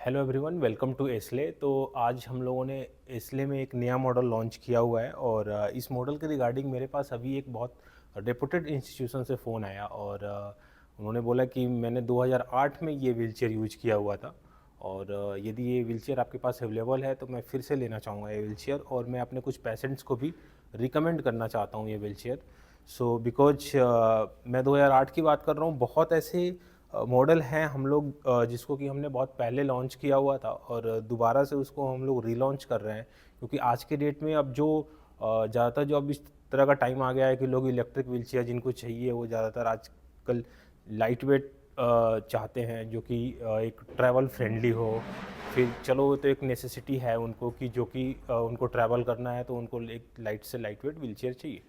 Hello everyone, welcome to एस्ले। तो आज हम लोगों ने एस्ले में एक नया मॉडल लॉन्च किया हुआ है और इस मॉडल के रिगार्डिंग मेरे पास अभी एक बहुत रेपुटेड इंस्टीट्यूशन से फ़ोन आया और उन्होंने बोला कि मैंने 2008 में ये व्हीलचेयर यूज किया हुआ था और यदि ये व्हीलचेयर आपके पास अवेलेबल है तो मैं फिर से लेना चाहूँगा ये व्हीलचेयर और मैं अपने कुछ पेशेंट्स को भी रिकमेंड करना चाहता हूँ ये व्हीलचेयर। सो बिकॉज मैं 2008 की बात कर रहा हूँ, बहुत ऐसे मॉडल हैं हम लोग जिसको कि हमने बहुत पहले लॉन्च किया हुआ था और दोबारा से उसको हम लोग रीलॉन्च कर रहे हैं, क्योंकि आज के डेट में अब जो ज़्यादातर जो अब इस तरह का टाइम आ गया है कि लोग इलेक्ट्रिक व्हीलचेयर जिनको चाहिए वो ज़्यादातर आजकल लाइट वेट चाहते हैं, जो कि एक ट्रैवल फ्रेंडली हो। फिर चलो वो तो एक नेसेसिटी है उनको कि जो कि उनको ट्रैवल करना है तो उनको एक लाइट से लाइट वेट व्हीलचेयर चाहिए।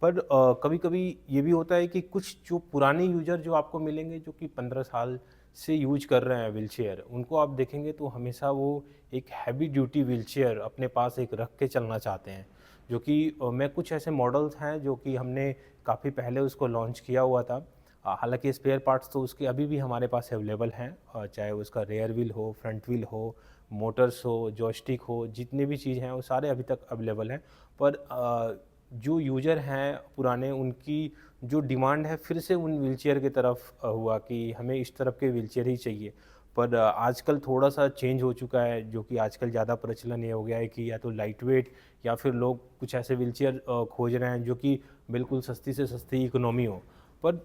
पर कभी कभी ये भी होता है कि कुछ जो पुराने यूजर जो आपको मिलेंगे जो कि 15 साल से यूज कर रहे हैं व्हीलचेयर, उनको आप देखेंगे तो हमेशा वो एक हैवी ड्यूटी व्हीलचेयर अपने पास एक रख के चलना चाहते हैं। जो कि मैं कुछ ऐसे मॉडल्स हैं जो कि हमने काफ़ी पहले उसको लॉन्च किया हुआ था। हालांकि स्पेयर पार्ट्स तो उसके अभी भी हमारे पास अवेलेबल हैं, चाहे उसका रेयर व्हील हो, फ्रंट व्हील हो, मोटर्स हो, जॉयस्टिक हो, जितने भी चीज़ हैं वो सारे अभी तक अवेलेबल हैं। पर जो यूज़र हैं पुराने, उनकी जो डिमांड है फिर से उन व्हीलचेयर की तरफ हुआ कि हमें इस तरफ के व्हीलचेयर ही चाहिए। पर आजकल थोड़ा-सा चेंज हो चुका है, जो कि आजकल ज़्यादा प्रचलन ये हो गया है कि या तो लाइट वेट या फिर लोग कुछ ऐसे व्हीलचेयर खोज रहे हैं जो कि बिल्कुल सस्ती से सस्ती इकोनॉमी हो। पर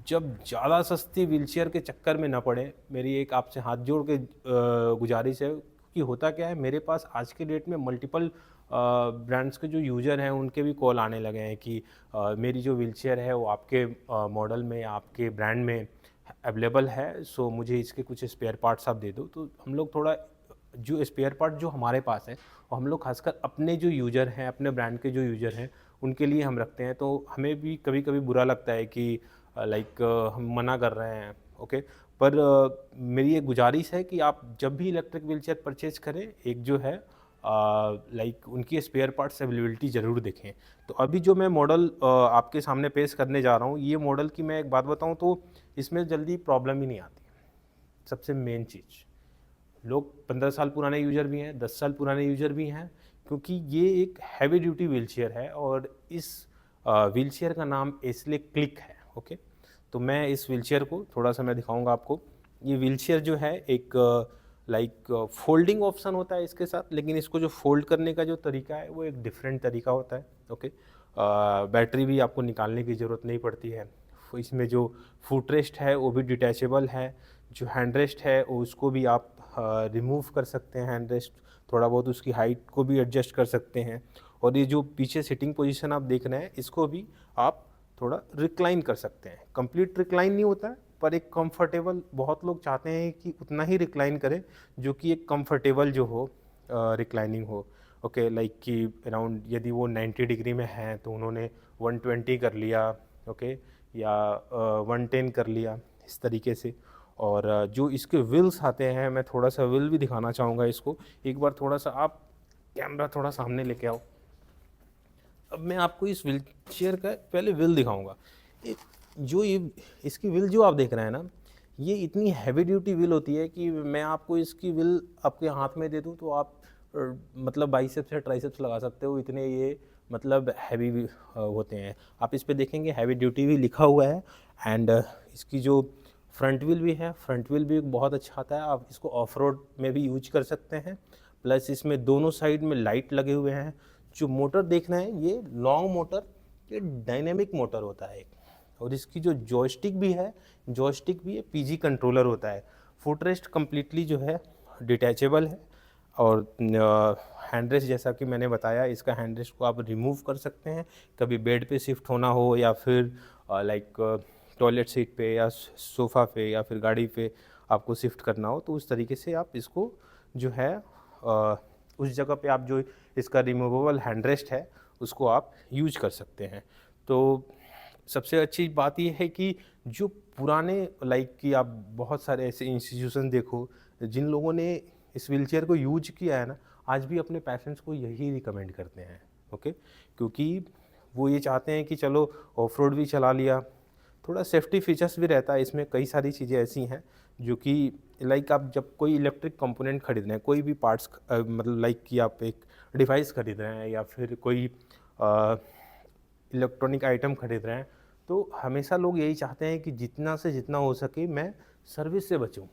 जब ज़्यादा सस्ती व्हीलचेयर के चक्कर में ना पड़े, मेरी एक आपसे हाथ जोड़ के गुज़ारिश है कि होता क्या है, मेरे पास आज के डेट में मल्टीपल ब्रांड्स के जो यूज़र हैं उनके भी कॉल आने लगे हैं कि मेरी जो व्हीलचेयर है वो आपके मॉडल में या आपके ब्रांड में अवेलेबल है, सो मुझे इसके कुछ स्पेयर पार्ट्स आप दे दो। तो हम लोग थोड़ा जो स्पेयर पार्ट जो हमारे पास है और हम लोग खासकर अपने जो यूज़र हैं, अपने ब्रांड के जो यूज़र हैं, उनके लिए हम रखते हैं। तो हमें भी कभी कभी बुरा लगता है कि लाइक हम मना कर रहे हैं, ओके। पर मेरी एक गुजारिश है कि आप जब भी इलेक्ट्रिक व्हीलचेयर परचेज करें, एक जो है लाइक उनकी स्पेयर पार्ट्स अवेलेबिलिटी ज़रूर देखें। तो अभी जो मैं मॉडल आपके सामने पेश करने जा रहा हूँ, ये मॉडल की मैं एक बात बताऊँ तो इसमें जल्दी प्रॉब्लम ही नहीं आती। सबसे मेन चीज़, लोग 15 साल पुराने यूज़र भी हैं, 10 साल पुराने यूज़र भी हैं, क्योंकि ये एक हैवी ड्यूटी व्हीलचेयर है और इस व्हीलचेयर का नाम एस्ले क्लिक है, ओके। तो मैं इस व्हीलचेयर को थोड़ा-सा मैं दिखाऊँगा आपको। ये व्हीलचेयर जो है एक लाइक फ़ोल्डिंग ऑप्शन होता है इसके साथ, लेकिन इसको जो फ़ोल्ड करने का जो तरीका है वो एक डिफरेंट तरीका होता है, ओके। बैटरी भी आपको निकालने की ज़रूरत नहीं पड़ती है। इसमें जो फुटरेस्ट है वो भी डिटैचेबल है। जो हैंड रेस्ट है उसको भी आप रिमूव कर सकते हैं, हैंड रेस्ट थोड़ा बहुत उसकी हाइट को भी एडजस्ट कर सकते हैं। और ये जो पीछे सिटिंग पोजीशन आप देख रहे हैं, इसको भी आप थोड़ा रिक्लाइन कर सकते हैं। कंप्लीट रिक्लाइन नहीं होता है, पर एक कंफर्टेबल, बहुत लोग चाहते हैं कि उतना ही रिक्लाइन करें जो कि एक कंफर्टेबल जो हो रिक्लाइनिंग हो, ओके। लाइक कि अराउंड यदि वो 90 डिग्री में हैं तो उन्होंने 120 कर लिया, ओके, या 110 कर लिया, इस तरीके से। और जो इसके व्हील्स आते हैं, मैं थोड़ा सा व्हील भी दिखाना चाहूँगा इसको। एक बार थोड़ा सा आप कैमरा थोड़ा सामने लेके आओ। अब मैं आपको इस व्हीलचेयर का पहले व्हील दिखाऊंगा। ये जो ये इसकी व्हील जो आप देख रहे हैं ना, ये इतनी हैवी ड्यूटी व्हील होती है कि मैं आपको इसकी व्हील आपके हाथ में दे दूं तो आप मतलब बाइसेप्स या ट्राइसेप्स लगा सकते हो, इतने ये मतलब हैवी होते हैं। आप इस पे देखेंगे हैवी ड्यूटी भी लिखा हुआ है। एंड इसकी जो फ्रंट व्हील भी है, फ्रंट व्हील भी बहुत अच्छा आता है। आप इसको ऑफ रोड में भी यूज कर सकते हैं। प्लस इसमें दोनों साइड में लाइट लगे हुए हैं। जो मोटर देखना है, ये लॉन्ग मोटर, ये डायनेमिक मोटर होता है एक। और इसकी जो जॉयस्टिक भी है, जॉयस्टिक भी ये पीजी कंट्रोलर होता है। फुटरेस्ट कम्प्लीटली जो है डिटैचेबल है। और हैंड रेस्ट, जैसा कि मैंने बताया, इसका हैंड रेस्ट को आप रिमूव कर सकते हैं। कभी बेड पे शिफ्ट होना हो या फिर लाइक टॉयलेट सीट पे या सोफ़ा पे या फिर गाड़ी पे आपको शिफ्ट करना हो, तो उस तरीके से आप इसको जो है उस जगह पे आप जो इसका रिमूवेबल हैंड रेस्ट है उसको आप यूज कर सकते हैं। तो सबसे अच्छी बात यह है कि जो पुराने लाइक कि आप बहुत सारे ऐसे इंस्टीट्यूशन देखो जिन लोगों ने इस व्हीलचेयर को यूज किया है ना, आज भी अपने पेशेंट्स को यही रिकमेंड करते हैं, ओके। क्योंकि वो ये चाहते हैं कि चलो ऑफ रोड भी चला लिया, थोड़ा सेफ्टी फीचर्स भी रहता है इसमें। कई सारी चीज़ें ऐसी हैं जो कि लाइक आप जब कोई इलेक्ट्रिक कंपोनेंट खरीद रहे हैं, कोई भी पार्ट्स मतलब लाइक कि आप एक डिवाइस खरीद रहे हैं या फिर कोई इलेक्ट्रॉनिक आइटम खरीद रहे हैं, तो हमेशा लोग यही चाहते हैं कि जितना से जितना हो सके मैं सर्विस से बचूं।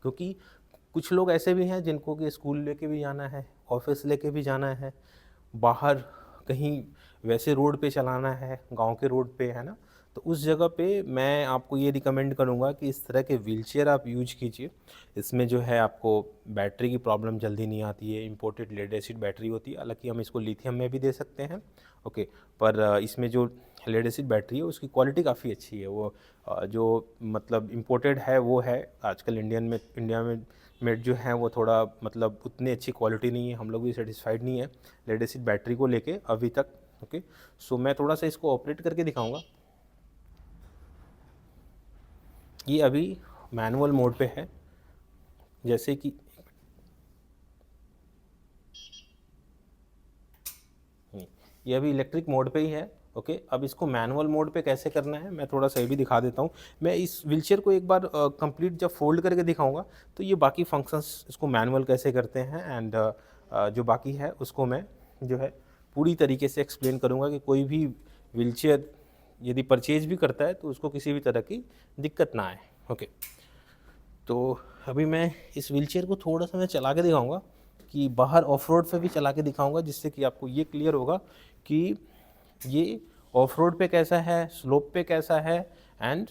क्योंकि कुछ लोग ऐसे भी हैं जिनको कि स्कूल लेके भी जाना है, ऑफिस लेके भी जाना है, बाहर कहीं वैसे रोड पे चलाना है, गांव के रोड पे, है ना। तो उस जगह पे मैं आपको ये रिकमेंड करूँगा कि इस तरह के व्हीलचेयर आप यूज कीजिए। इसमें जो है आपको बैटरी की प्रॉब्लम जल्दी नहीं आती है, इंपोर्टेड लेड एसिड बैटरी होती है। हालांकि हम इसको लिथियम में भी दे सकते हैं, ओके, पर इसमें जो लेड एसिड बैटरी है उसकी क्वालिटी काफ़ी अच्छी है। वो जो मतलब इम्पोर्टेड है वो है, आजकल इंडिया में मेड जो है वो थोड़ा मतलब उतनी अच्छी क्वालिटी नहीं है, हम लोग भी सेटिस्फाइड नहीं है लेड एसिड बैटरी को लेके अभी तक, ओके। सो मैं थोड़ा सा इसको ऑपरेट करके दिखाऊंगा। ये अभी मैनुअल मोड पे है, जैसे कि ये अभी इलेक्ट्रिक मोड पे ही है, ओके। अब इसको मैनुअल मोड पे कैसे करना है मैं थोड़ा सा ये भी दिखा देता हूँ। मैं इस व्हीलचेयर को एक बार कंप्लीट जब फोल्ड करके दिखाऊंगा तो ये बाकी फंक्शंस इसको मैनुअल कैसे करते हैं एंड जो बाकी है उसको मैं जो है पूरी तरीके से एक्सप्लेन करूँगा कि कोई भी व्हीलचेयर यदि परचेज भी करता है तो उसको किसी भी तरह की दिक्कत ना आए, ओके। तो अभी मैं इस व्हीलचेयर को थोड़ा सा मैं चला के दिखाऊंगा कि बाहर ऑफ रोड पे भी चला के दिखाऊंगा, जिससे कि आपको ये क्लियर होगा कि ये ऑफ रोड पे कैसा है, स्लोप पे कैसा है एंड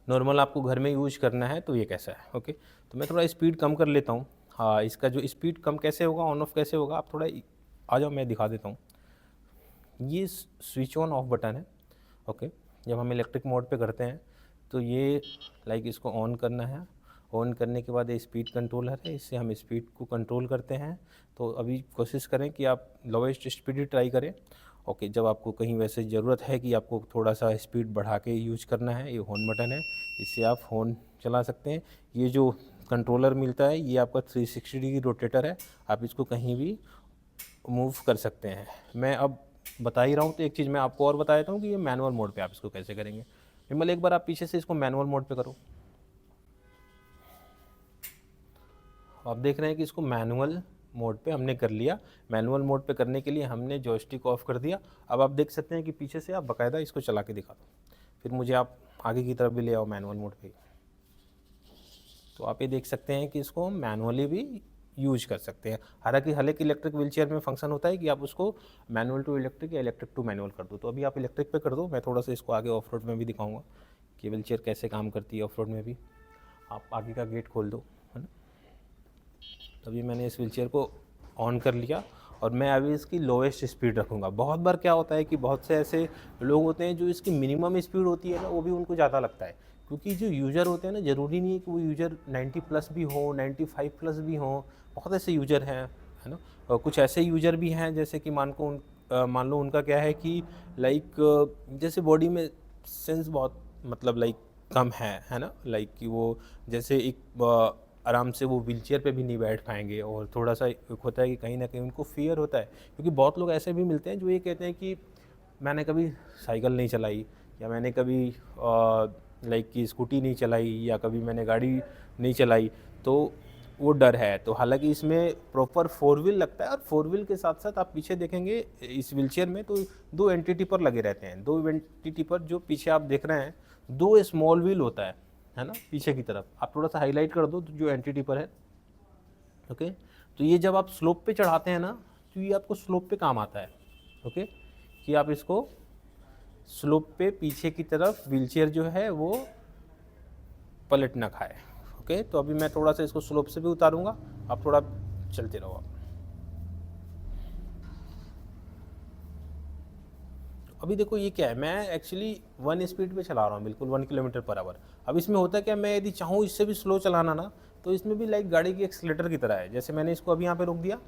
नॉर्मल आपको घर में यूज करना है तो ये कैसा है, ओके। तो मैं थोड़ा स्पीड कम कर लेता हूँ। हाँ, इसका जो स्पीड कम कैसे होगा, ऑन ऑफ कैसे होगा, आप थोड़ा आ जाओ मैं दिखा देता हूँ। ये स्विच ऑन ऑफ बटन है, ओके। जब हम इलेक्ट्रिक मोड पे करते हैं तो ये लाइक इसको ऑन करना है। ऑन करने के बाद ये स्पीड कंट्रोलर है, इससे हम स्पीड को कंट्रोल करते हैं। तो अभी कोशिश करें कि आप लोवेस्ट स्पीड ही ट्राई करें, ओके। जब आपको कहीं वैसे ज़रूरत है कि आपको थोड़ा सा स्पीड बढ़ा के यूज करना है, ये हॉर्न बटन है, इससे आप हॉर्न चला सकते हैं। ये जो कंट्रोलर मिलता है ये आपका 360 डिग्री रोटेटर है, आप इसको कहीं भी मूव कर सकते हैं। मैं अब बता ही रहा हूँ तो एक चीज़ मैं आपको और बता देता हूँ कि ये मैनुअल मोड पे आप इसको कैसे करेंगे। विमल एक बार आप पीछे से इसको मैनुअल मोड पे करो। आप देख रहे हैं कि इसको मैनुअल मोड पे हमने कर लिया। मैनुअल मोड पे करने के लिए हमने जॉयस्टिक ऑफ कर दिया। अब आप देख सकते हैं कि पीछे से आप बाकायदा इसको चला के दिखा दो, फिर मुझे आप आगे की तरफ भी ले आओ मैनुअल मोड पे। तो आप ये देख सकते हैं कि इसको हम मैनुअली भी यूज कर सकते हैं। हालांकि इलेक्ट्रिक व्हीलचेयर में फंक्शन होता है कि आप उसको मैनुअल टू इलेक्ट्रिक या इलेक्ट्रिक टू मैनुअल कर दो। तो अभी आप इलेक्ट्रिक पे कर दो, मैं थोड़ा सा इसको आगे ऑफ रोड में भी दिखाऊंगा कि व्हीलचेयर कैसे काम करती है ऑफ रोड में भी। आप आगे का गेट खोल दो, है ना। तभी मैंने इस व्हीलचेयर को ऑन कर लिया और मैं अभी इसकी लोएस्ट स्पीड रखूँगा। बहुत बार क्या होता है कि बहुत से ऐसे लोग होते हैं जो इसकी मिनिमम स्पीड होती है ना वो भी उनको ज़्यादा लगता है, क्योंकि जो यूज़र होते हैं ना, ज़रूरी नहीं है कि वो यूज़र 90 प्लस भी हो, 95 प्लस भी हो। बहुत ऐसे यूज़र हैं, है ना। और कुछ ऐसे यूज़र भी हैं जैसे कि मान लो उनका क्या है कि लाइक जैसे बॉडी में सेंस बहुत मतलब लाइक कम है ना। लाइक कि वो जैसे एक आराम से वो व्हीलचेयर पे भी नहीं बैठ पाएंगे, और थोड़ा सा एक होता है कि कहीं ना कहीं उनको फियर होता है। क्योंकि बहुत लोग ऐसे भी मिलते हैं जो ये कहते हैं कि मैंने कभी साइकिल नहीं चलाई, या मैंने कभी लाइक कि स्कूटी नहीं चलाई, या कभी मैंने गाड़ी नहीं चलाई, तो वो डर है। तो हालांकि इसमें प्रॉपर 4 व्हील लगता है, और 4 व्हील के साथ साथ आप पीछे देखेंगे इस व्हीलचेयर में तो 2 एंटी पर लगे रहते हैं। 2 एंटी पर जो पीछे आप देख रहे हैं, 2 स्मॉल व्हील होता है ना, पीछे की तरफ। आप थोड़ा सा हाईलाइट कर दो तो जो एंटी पर है, ओके। तो ये जब आप स्लोप पे चढ़ाते हैं ना तो ये आपको स्लोप पे काम आता है, ओके, कि आप इसको स्लोप पे पीछे की तरफ व्हीलचेयर जो है वो पलट ना खाए, ओके। तो अभी मैं थोड़ा सा इसको स्लोप से भी उतारूंगा, आप थोड़ा चलते रहो आप। अभी देखो ये क्या है, मैं एक्चुअली 1 स्पीड पे चला रहा हूँ, बिल्कुल 1 किलोमीटर पर आवर। अब इसमें होता क्या, मैं यदि चाहूँ इससे भी स्लो चलाना ना, तो इसमें भी लाइक गाड़ी की एक्सीलेटर की तरह है। जैसे मैंने इसको अभी यहाँ पे रोक दिया,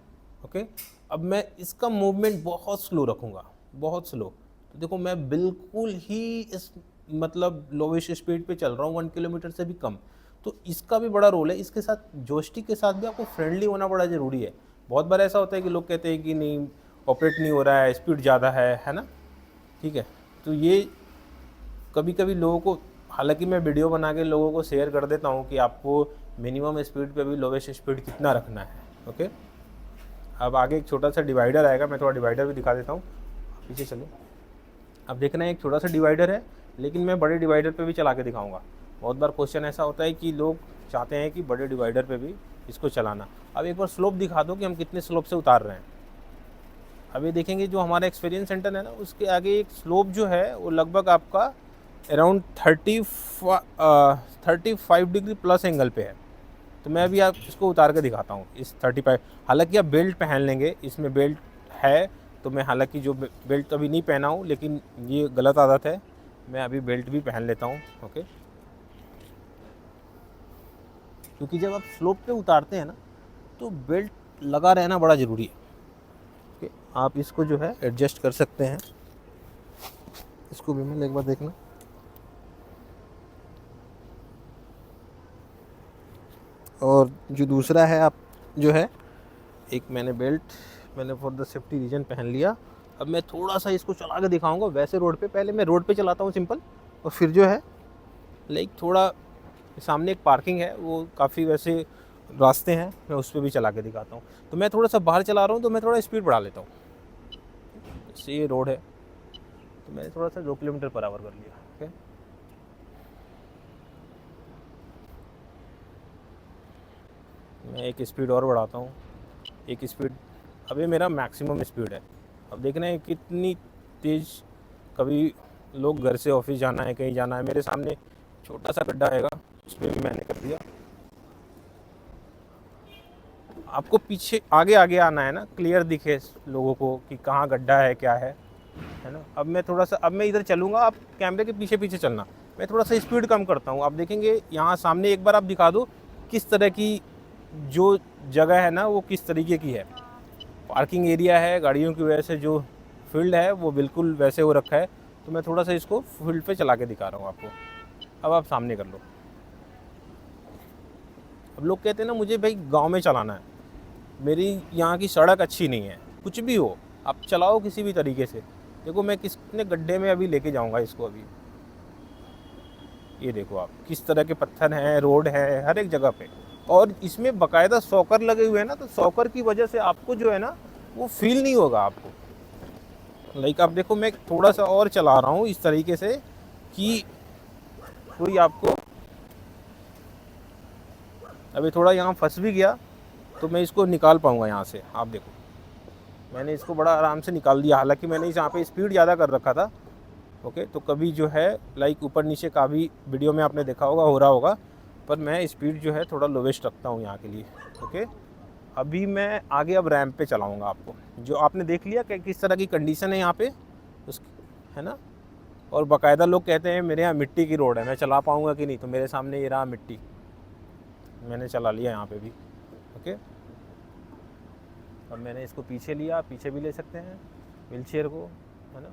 ओके। अब मैं इसका मूवमेंट बहुत स्लो रखूँगा, बहुत स्लो। तो देखो मैं बिल्कुल ही इस मतलब लोवेस्ट स्पीड पे चल रहा हूँ, 1 किलोमीटर से भी कम। तो इसका भी बड़ा रोल है। इसके साथ जॉयस्टिक के साथ भी आपको फ्रेंडली होना बड़ा ज़रूरी है। बहुत बार ऐसा होता है कि लोग कहते हैं कि नहीं ऑपरेट नहीं हो रहा है, स्पीड ज़्यादा है ना, ठीक है। तो ये कभी कभी लोगों को हालांकि मैं वीडियो बना के लोगों को शेयर कर देता हूँ कि आपको मिनिमम स्पीड पे भी लोवेस्ट स्पीड कितना रखना है। ओके, अब आगे एक छोटा सा डिवाइडर आएगा, मैं थोड़ा डिवाइडर भी दिखा देता हूँ, पीछे चलो। अब देखना है एक छोटा सा डिवाइडर है, लेकिन मैं बड़े डिवाइडर पे भी चला के दिखाऊंगा। बहुत बार क्वेश्चन ऐसा होता है कि लोग चाहते हैं कि बड़े डिवाइडर पे भी इसको चलाना। अब एक बार स्लोप दिखा दो कि हम कितने स्लोप से उतार रहे हैं। अब ये देखेंगे जो हमारा एक्सपीरियंस सेंटर है ना, उसके आगे एक स्लोप जो है वो लगभग आपका अराउंड 35 डिग्री प्लस एंगल पे है। तो मैं अभी आप इसको उतार के दिखाता हूँ इस 35। हालांकि आप बेल्ट पहन लेंगे, इसमें बेल्ट है, तो मैं हालांकि जो बेल्ट तो अभी नहीं पहना हूँ, लेकिन ये गलत आदत है, मैं अभी बेल्ट भी पहन लेता हूँ। ओके, क्योंकि जब आप स्लोप पे उतारते हैं ना तो बेल्ट लगा रहना बड़ा ज़रूरी है। ओके, आप इसको जो है एडजस्ट कर सकते हैं, इसको भी मैं एक बार देखना। और जो दूसरा है, आप जो है एक मैंने belt for the safety reason पहन लिया। अब मैं थोड़ा सा इसको चला के दिखाऊंगा वैसे रोड पे। पहले मैं रोड पे चलाता हूँ सिंपल, और फिर जो है लाइक थोड़ा सामने एक पार्किंग है, वो काफ़ी वैसे रास्ते हैं, मैं उस पर भी चला के दिखाता हूँ। तो मैं थोड़ा सा बाहर चला रहा हूँ तो मैं थोड़ा स्पीड बढ़ा लेता हूँ। जैसे ये रोड है तो मैंने थोड़ा सा 2 किलोमीटर पर आवर कर लिया। ओके, मैं एक स्पीड और बढ़ाता हूँ, एक स्पीड। अब ये मेरा मैक्सिमम स्पीड है। अब देखना है कितनी तेज़। कभी लोग घर से ऑफिस जाना है, कहीं जाना है, मेरे सामने छोटा सा गड्ढा आएगा, उसमें भी मैंने कर दिया। आपको पीछे आगे आगे आना है ना, क्लियर दिखे लोगों को कि कहाँ गड्ढा है, क्या है ना। अब मैं थोड़ा सा, अब मैं इधर चलूँगा, आप कैमरे के पीछे पीछे चलना। मैं थोड़ा सा स्पीड कम करता हूँ। आप देखेंगे यहाँ सामने एक बार आप दिखा दो किस तरह की जो जगह है ना वो किस तरीके की है। पार्किंग एरिया है, गाड़ियों की वजह से जो फील्ड है वो बिल्कुल वैसे हो रखा है। तो मैं थोड़ा सा इसको फील्ड पे चला के दिखा रहा हूँ आपको। अब आप सामने कर लो। अब लोग कहते हैं ना मुझे भाई गांव में चलाना है, मेरी यहाँ की सड़क अच्छी नहीं है। कुछ भी हो, आप चलाओ किसी भी तरीके से। देखो मैं किसने गड्ढे में अभी लेके जाऊँगा इसको। अभी ये देखो आप किस तरह के पत्थर हैं, रोड है हर एक जगह पे, और इसमें बाकायदा सॉकर लगे हुए हैं ना। तो सॉकर की वजह से आपको जो है ना वो फील नहीं होगा आपको। लाइक आप देखो मैं थोड़ा सा और चला रहा हूँ इस तरीके से कि कोई आपको, अभी थोड़ा यहाँ फंस भी गया तो मैं इसको निकाल पाऊँगा यहाँ से। आप देखो मैंने इसको बड़ा आराम से निकाल दिया। हालांकि मैंने यहाँ पे स्पीड ज़्यादा कर रखा था। ओके, तो कभी जो है लाइक ऊपर नीचे का भी वीडियो में आपने देखा होगा, हो रहा होगा, पर मैं स्पीड जो है थोड़ा लोवेस्ट रखता हूँ यहाँ के लिए। ओके, अभी मैं आगे अब रैंप पे चलाऊँगा आपको। जो आपने देख लिया कि किस तरह की कंडीशन है यहाँ पे उस, है ना। और बाकायदा लोग कहते हैं मेरे यहाँ मिट्टी की रोड है, मैं चला पाऊँगा कि नहीं। तो मेरे सामने ये रहा मिट्टी, मैंने चला लिया यहाँ पे भी। ओके, अब मैंने इसको पीछे लिया, पीछे भी ले सकते हैं व्हील चेयर को, है ना।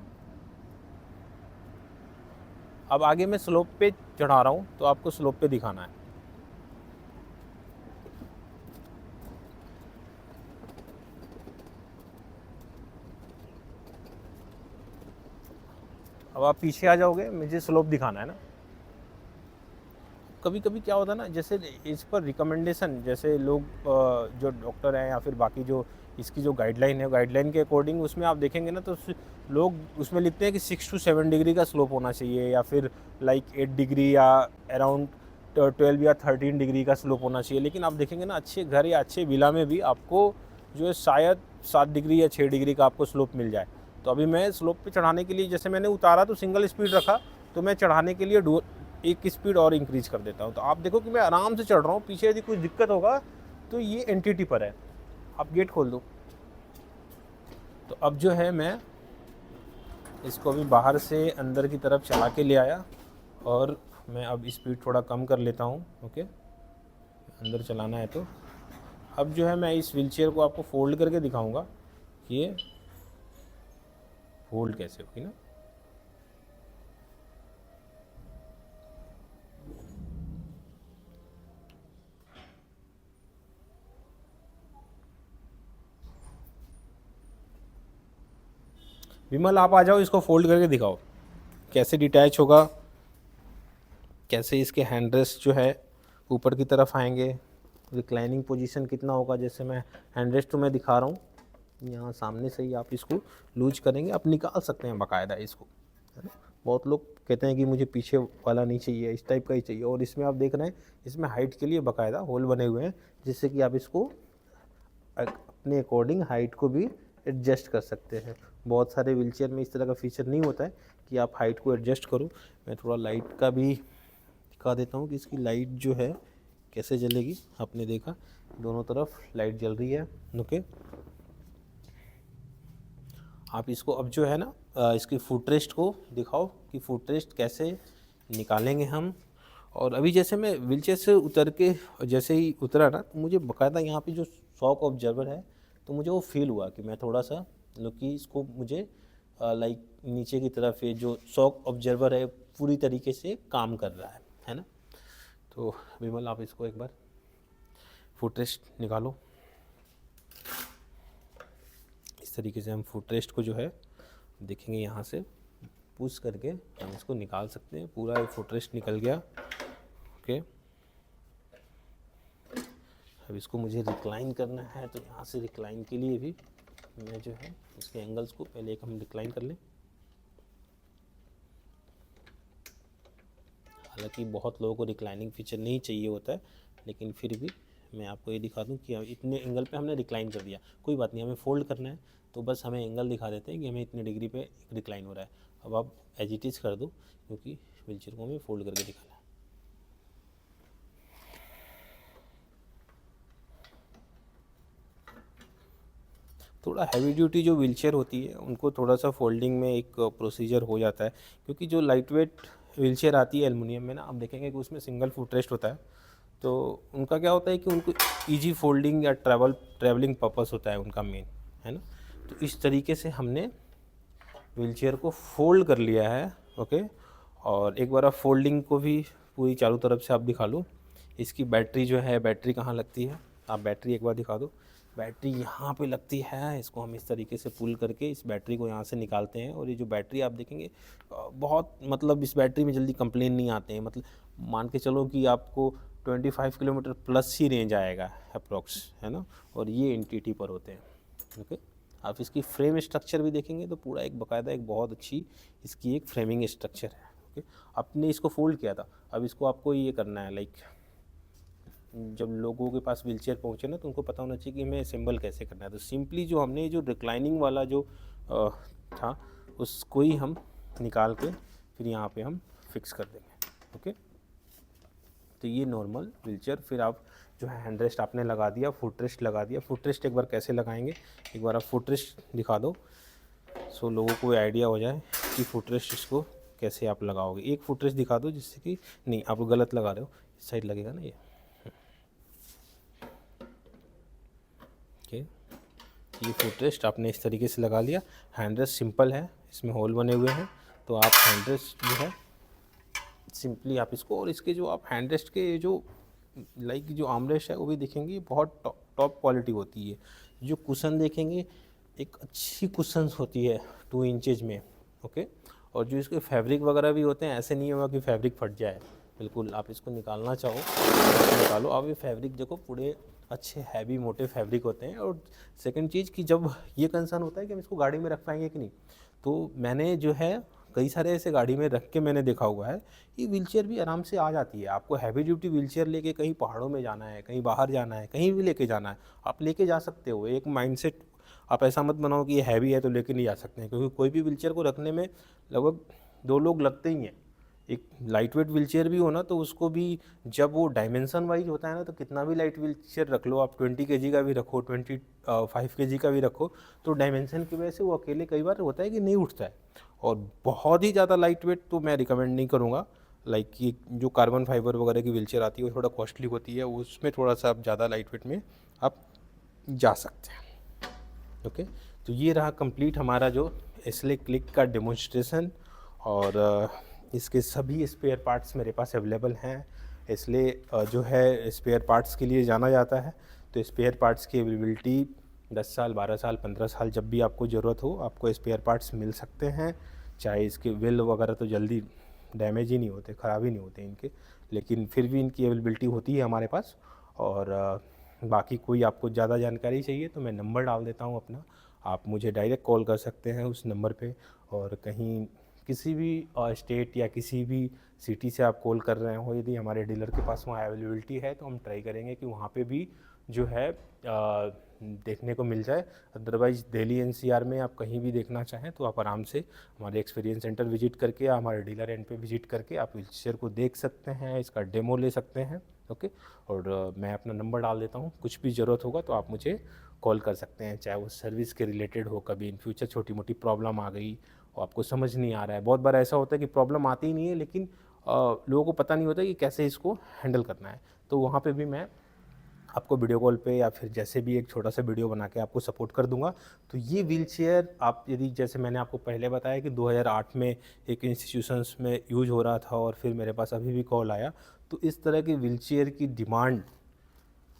अब आगे मैं स्लोप पे चढ़ा रहा हूँ तो आपको स्लोप पे दिखाना है। अब आप पीछे आ जाओगे, मुझे स्लोप दिखाना है ना। कभी कभी क्या होता है ना, जैसे इस पर रिकमेंडेशन, जैसे लोग जो डॉक्टर हैं या फिर बाकी जो इसकी जो गाइडलाइन है, गाइडलाइन के अकॉर्डिंग उसमें आप देखेंगे ना तो लोग उसमें लिखते हैं कि 6 to 7 डिग्री का स्लोप होना चाहिए, या फिर लाइक 8 डिग्री या अराउंड 12 या 13 डिग्री का स्लोप होना चाहिए। लेकिन आप देखेंगे ना अच्छे घर या अच्छे विला में भी आपको जो है शायद 7 डिग्री या 6 डिग्री का आपको स्लोप मिल जाए। तो अभी मैं स्लोप पे चढ़ाने के लिए, जैसे मैंने उतारा तो सिंगल स्पीड रखा, तो मैं चढ़ाने के लिए एक स्पीड और इंक्रीज कर देता हूँ। तो आप देखो कि मैं आराम से चढ़ रहा हूँ। पीछे यदि कुछ दिक्कत होगा तो ये एनटीटी पर है। आप गेट खोल दो। तो अब जो है मैं इसको अभी बाहर से अंदर की तरफ चला के ले आया, और मैं अब स्पीड थोड़ा कम कर लेता हूँ। ओके, अंदर चलाना है तो अब जो है मैं इस व्हीलचेयर को आपको फोल्ड करके दिखाऊंगा कि ये फोल्ड कैसे होगी ना। विमल आप आ जाओ, इसको फोल्ड करके दिखाओ कैसे डिटैच होगा। कैसे इसके हैंड रेस्ट जो है ऊपर की तरफ आएंगे, रिक्लाइनिंग पोजीशन कितना होगा। जैसे मैं हैंड रेस्ट तो मैं दिखा रहा हूँ, यहाँ सामने से ही आप इसको लूज करेंगे, आप निकाल सकते हैं बाकायदा इसको, है ना। बहुत लोग कहते हैं कि मुझे पीछे वाला नहीं चाहिए, इस टाइप का ही चाहिए। और इसमें आप देख रहे हैं इसमें हाइट के लिए बाकायदा होल बने हुए हैं, जिससे कि आप इसको अपने अकॉर्डिंग हाइट को भी एडजस्ट कर सकते हैं। बहुत सारे व्हीलचेयर में इस तरह का फीचर नहीं होता है कि आप हाइट को एडजस्ट करो। मैं थोड़ा लाइट का भी दिखा देता हूँ कि इसकी लाइट जो है कैसे जलेगी। आपने देखा दोनों तरफ लाइट जल रही है। ओके, आप इसको अब जो है ना इसकी फुटरेस्ट को दिखाओ कि फुटरेस्ट कैसे निकालेंगे हम। और अभी जैसे मैं व्हीलचेयर से उतर के जैसे ही उतरा ना, तो मुझे बाकायदा यहाँ पे जो शॉक ऑब्जर्वर है, तो मुझे वो फील हुआ कि मैं थोड़ा सा मतलब कि इसको मुझे लाइक नीचे की तरफ ये जो शॉक ऑब्जर्वर है पूरी तरीके से काम कर रहा है ना। तो विमल आप इसको एक बार फुटरेस्ट निकालो। इस तरीके से हम फुटरेस्ट को जो है देखेंगे, यहाँ से पुश करके हम इसको निकाल सकते हैं। पूरा फुटरेस्ट निकल गया। ओके, अब इसको मुझे रिक्लाइन करना है, तो यहाँ से रिक्लाइन के लिए भी मैं जो है इसके एंगल्स को पहले एक हम रिक्लाइन कर लें। हालांकि बहुत लोगों को रिक्लाइनिंग फीचर नहीं चाहिए होता है, लेकिन फिर भी मैं आपको ये दिखा दूं कि इतने एंगल पे हमने रिक्लाइन कर दिया। कोई बात नहीं, हमें फोल्ड करना है तो बस हमें एंगल दिखा देते हैं कि हमें इतने डिग्री पे रिक्लाइन हो रहा है। अब आप एज इट इज़ कर दो, क्योंकि व्हीलचेयर को हमें फोल्ड करके दिखाना है। थोड़ा हैवी ड्यूटी जो व्हीलचेयर होती है उनको थोड़ा सा फोल्डिंग में एक प्रोसीजर हो जाता है, क्योंकि जो लाइट वेट व्हीलचेयर आती है एलुमिनियम में ना, आप देखेंगे कि उसमें सिंगल फुट रेस्ट होता है। तो उनका क्या होता है कि उनको इजी फोल्डिंग या ट्रैवलिंग पर्पस होता है उनका मेन, है ना। तो इस तरीके से हमने व्हीलचेयर को फोल्ड कर लिया है। ओके, और एक बार आप फोल्डिंग को भी पूरी चारों तरफ से आप दिखा लो। इसकी बैटरी जो है, बैटरी कहाँ लगती है, आप बैटरी एक बार दिखा दो। बैटरी यहाँ पे लगती है। इसको हम इस तरीके से पुल करके इस बैटरी को यहाँ से निकालते हैं। और ये जो बैटरी आप देखेंगे बहुत मतलब इस बैटरी में जल्दी कंप्लेन नहीं आते हैं। मतलब मान के चलो कि आपको 25 किलोमीटर प्लस ही रेंज आएगा अप्रॉक्स, है ना। और ये NTT पर होते हैं। ओके, आप इसकी फ्रेम स्ट्रक्चर भी देखेंगे तो पूरा एक बाकायदा एक बहुत अच्छी इसकी एक फ्रेमिंग स्ट्रक्चर है। ओके, आपने इसको फोल्ड किया था, अब इसको आपको ये करना है लाइक जब लोगों के पास व्हीलचेयर पहुँचे ना, तो उनको पता होना चाहिए कि हमें असेंबल कैसे करना है। तो सिंपली जो हमने जो रिक्लाइनिंग वाला जो था उसको ही हम निकाल के फिर यहाँ पे हम फिक्स कर देंगे। ओके, तो ये नॉर्मल व्हीलचेयर। फिर आप जो है हैंड रेस्ट आपने लगा दिया, फुट रेस्ट लगा दिया। फुट रेस्ट एक बार कैसे लगाएंगे, एक बार आप फुट रेस्ट दिखा दो, सो लोगों को आइडिया हो जाए कि फुट रेस्ट इसको कैसे आप लगाओगे। एक फुट रेस्ट दिखा दो, जिससे कि नहीं आप गलत लगा रहे हो, इस साइड लगेगा ना ये। ओके, ये फुट रेस्ट आपने इस तरीके से लगा लिया। हैंड रेस्ट सिंपल है, इसमें होल बने हुए हैं, तो आप हैंड रेस्ट जो है सिंपली आप इसको, और इसके जो आप हैंड रेस्ट के जो लाइक जो आर्मरेस्ट है वो भी देखेंगे बहुत टॉप क्वालिटी होती है। जो कुशन देखेंगे एक अच्छी कुशंस होती है 2 इंचेज में। ओके, और जो इसके फैब्रिक वगैरह भी होते हैं, ऐसे नहीं होगा कि फैब्रिक फट जाए। बिल्कुल आप इसको निकालना चाहो निकालो। अब ये फैब्रिक देखो पूरे अच्छे हैवी मोटे फैब्रिक होते हैं। और सेकंड चीज़ कि जब ये कंसर्न होता है कि हम इसको गाड़ी में रख पाएंगे कि नहीं, तो मैंने जो है कई सारे ऐसे गाड़ी में रख के मैंने देखा हुआ है, ये व्हीलचेयर भी आराम से आ जाती है। आपको हैवी ड्यूटी व्हीलचेयर लेके कहीं पहाड़ों में जाना है, कहीं बाहर जाना है, कहीं भी लेके जाना है, आप लेके जा सकते हो। एक माइंडसेट आप ऐसा मत बनाओ कि ये हैवी है तो लेके नहीं जा सकते हैं, क्योंकि कोई भी व्हीलचेयर को रखने में लगभग 2 लोग लगते ही हैं। एक लाइट वेट व्हीलचेयर भी हो ना, तो उसको भी जब वो डायमेंशन वाइज होता है ना, तो कितना भी लाइट व्हीलचेयर रख लो आप, 20 kg का भी रखो, 25 kg का भी रखो, तो डायमेंशन की वजह से वो अकेले कई बार होता है कि नहीं उठता है। और बहुत ही ज़्यादा लाइट वेट तो मैं रिकमेंड नहीं करूँगा। लाइक कि जो कार्बन फाइबर वगैरह की व्हीलचेयर आती है वो थोड़ा कॉस्टली होती है, उसमें थोड़ा सा आप ज़्यादा लाइट वेट में आप जा सकते हैं। ओके, तो ये रहा कंप्लीट हमारा जो एस्ले क्लिक का डेमोन्स्ट्रेशन। और इसके सभी स्पेयर पार्ट्स मेरे पास अवेलेबल हैं। इसलिए जो है स्पेयर पार्ट्स के लिए जाना जाता है, तो स्पेयर पार्ट्स की अवेलेबिलिटी 10 साल 12 साल 15 साल जब भी आपको ज़रूरत हो, आपको स्पेयर पार्ट्स मिल सकते हैं। चाहे इसके व्हील वगैरह तो जल्दी डैमेज ही नहीं होते, ख़राब ही नहीं होते इनके, लेकिन फिर भी इनकी अवेलेबिलिटी होती है हमारे पास। और बाकी कोई आपको ज़्यादा जानकारी चाहिए तो मैं नंबर डाल देता हूँ अपना, आप मुझे डायरेक्ट कॉल कर सकते हैं उस नंबर पे। और कहीं किसी भी स्टेट या किसी भी सिटी से आप कॉल कर रहे हो, यदि हमारे डीलर के पास वहाँ अवेलेबिलिटी है तो हम ट्राई करेंगे कि वहाँ पे भी जो है देखने को मिल जाए। अदरवाइज़ दिल्ली एनसीआर में आप कहीं भी देखना चाहें तो आप आराम से हमारे एक्सपीरियंस सेंटर विजिट करके या हमारे डीलर एंड पे विजिट करके आप व्हीलचेयर को देख सकते हैं, इसका डेमो ले सकते हैं। ओके। और मैं अपना नंबर डाल देता हूँ, कुछ भी ज़रूरत होगा तो आप मुझे कॉल कर सकते हैं, चाहे वो सर्विस के रिलेटेड हो, कभी इन फ्यूचर छोटी मोटी प्रॉब्लम आ गई और आपको समझ नहीं आ रहा है। बहुत बार ऐसा होता है कि प्रॉब्लम आती ही नहीं है, लेकिन लोगों को पता नहीं होता कि कैसे इसको हैंडल करना है, तो वहाँ पे भी मैं आपको वीडियो कॉल पे या फिर जैसे भी एक छोटा सा वीडियो बना के आपको सपोर्ट कर दूंगा। तो ये व्हीलचेयर आप यदि, जैसे मैंने आपको पहले बताया कि 2008 में एक इंस्टीट्यूशंस में यूज हो रहा था और फिर मेरे पास अभी भी कॉल आया, तो इस तरह की व्हीलचेयर की डिमांड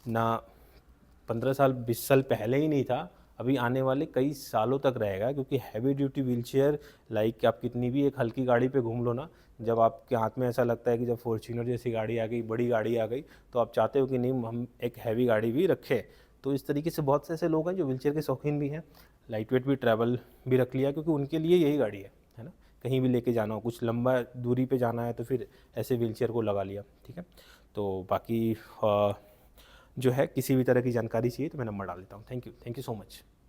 ना 15 साल 20 साल पहले ही नहीं था, अभी आने वाले कई सालों तक रहेगा। क्योंकि हैवी ड्यूटी व्हीलचेयर, लाइक आप कितनी भी एक हल्की गाड़ी पे घूम लो ना, जब आपके हाथ में ऐसा लगता है कि जब फॉर्च्यूनर जैसी गाड़ी आ गई, बड़ी गाड़ी आ गई, तो आप चाहते हो कि नहीं हम एक हैवी गाड़ी भी रखें। तो इस तरीके से बहुत से ऐसे लोग हैं जो व्हीलचेयर के शौकीन भी हैं, लाइट वेट भी ट्रैवल भी रख लिया, क्योंकि उनके लिए यही गाड़ी है ना। कहीं भी लेके जाना हो, कुछ लंबा दूरी पे जाना है तो फिर ऐसे व्हीलचेयर को लगा लिया। ठीक है, तो बाकी जो है किसी भी तरह की जानकारी चाहिए तो मैं नंबर डाल देता हूँ। Thank you so much.